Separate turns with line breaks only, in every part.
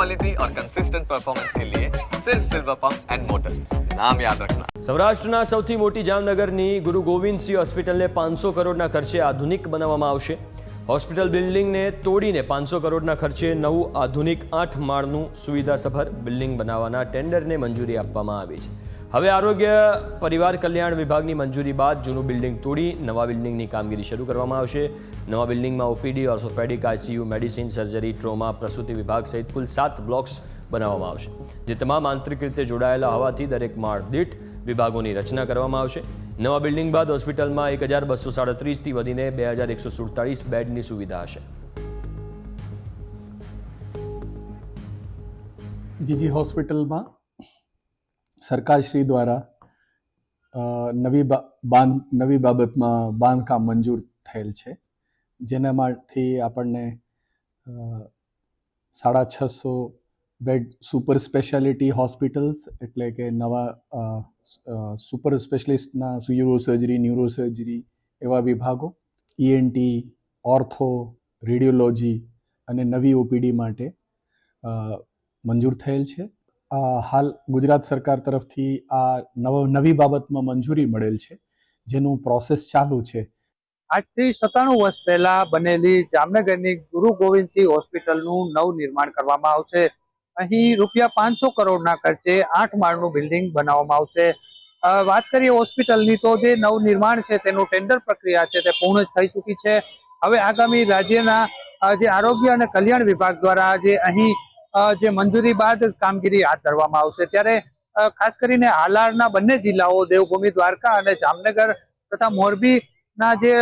Quality और consistent performance के लिए सिर्फ सिल्वर पंप्स एंड मोटर्स, नाम याद रखना।
સૌરાષ્ટ્રના સૌથી મોટી જામનગરની ગુરુ ગોવિંદસિંહ હોસ્પિટલને 500 કરોડના ખર્ચે આધુનિક બનાવવામાં આવશે। હોસ્પિટલ બિલ્ડિંગને તોડીને 500 કરોડના ખર્ચે નવું આધુનિક 8 માળનું સુવિધાસભર બિલ્ડિંગ બનાવવાના ટેન્ડરને મંજૂરી આપવામાં આવી છે। હવે આરોગ્ય પરિવાર કલ્યાણ વિભાગની મંજૂરી બાદ જૂનું બિલ્ડિંગ તોડી નવા બિલ્ડિંગની કામગીરી શરૂ કરવામાં આવશે। નવા બિલ્ડિંગમાં OPD, orthopaedic, ICU, medicine, surgery, trauma, પ્રસૂતિ વિભાગ સહિત કુલ 7 બ્લોક્સ બનાવવામાં આવશે, જે તમામ આંતરિક રીતે જોડાયેલા હોવાથી દરેક માળ દીઠ વિભાગોની રચના કરવામાં આવશે। નવા બિલ્ડિંગ બાદ હોસ્પિટલમાં 1237થી વધીને 2147 બેડની સુવિધા હશે।
જીજી હોસ્પિટલમાં સરકારશ્રી દ્વારા નવી બાબતમાં બાંધકામ મંજૂર થયેલ છે, જેનામાંથી આપણને 650 બેડ સુપર સ્પેશિયાલિટી હોસ્પિટલ્સ એટલે કે નવા સુપર સ્પેશિયાલિસ્ટના યુરો સર્જરી, ન્યુરો સર્જરી એવા વિભાગો, ઈએનટી, ઓર્થો, રેડિયોલોજી અને નવી ઓપીડી માટે મંજૂર થયેલ છે। હાલ ગુજરાત સરકાર તરફથી આ નવી બાબતમાં મંજૂરી મળેલ છે, જેનું પ્રોસેસ ચાલુ છે।
આજથી 97 વર્ષ પહેલા બનેલી જામનગરની ગુરુ ગોવિંદસિંહ હોસ્પિટલનું નવ નિર્માણ કરવામાં આવશે। અહીં ₹500 કરોડના ખર્ચે 8 માળનું બિલ્ડિંગ બનાવવામાં આવશે। વાત કરીએ હોસ્પિટલની તો જે નવ નિર્માણ છે તેનું ટેન્ડર પ્રક્રિયા છે તે પૂર્ણ થઈ ચૂકી છે। હવે આગામી રાજ્યના જે આરોગ્ય અને કલ્યાણ વિભાગ દ્વારા અહીં જે મંજૂરી બાદ કામગીરી હાથ ધરવામાં આવશે, ત્યારે ખાસ કરીને હાલારના બંને જિલ્લાઓ દેવભૂમિ દ્વારકા અને જામનગર તથા મોરબીના જે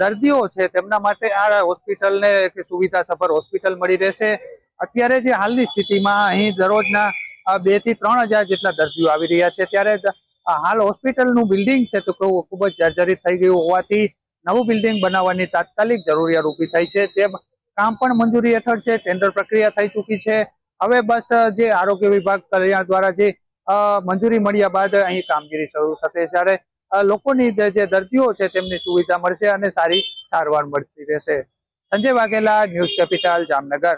દર્દીઓ છે તેમના માટે આ હોસ્પિટલને સુવિધાસભર હોસ્પિટલ મળી રહેશે। અત્યારે જે હાલની સ્થિતિમાં અહીં દરરોજના 2 થી 3 હજાર જેટલા દર્દીઓ આવી રહ્યા છે, ત્યારે હાલ હોસ્પિટલનું બિલ્ડિંગ છે તો ખૂબ જ જર્જરિત થઈ ગયું હોવાથી નવું બિલ્ડિંગ બનાવવાની તાત્કાલિક જરૂરિયાત ઊભી થઈ છે। તે કામ પણ મંજૂરી હેઠળ છે, ટેન્ડર પ્રક્રિયા થઈ ચૂકી છે। હવે બસ જે આરોગ્ય વિભાગ કલ્યાણ દ્વારા જે મંજૂરી મળ્યા બાદ અહીં કામગીરી શરૂ થશે, ત્યારે લોકોની જે દર્દીઓ છે તેમની સુવિધા મળશે અને સારી સારવાર મળતી રહેશે। Sanjay Vaghela, news capital, Jamnagar.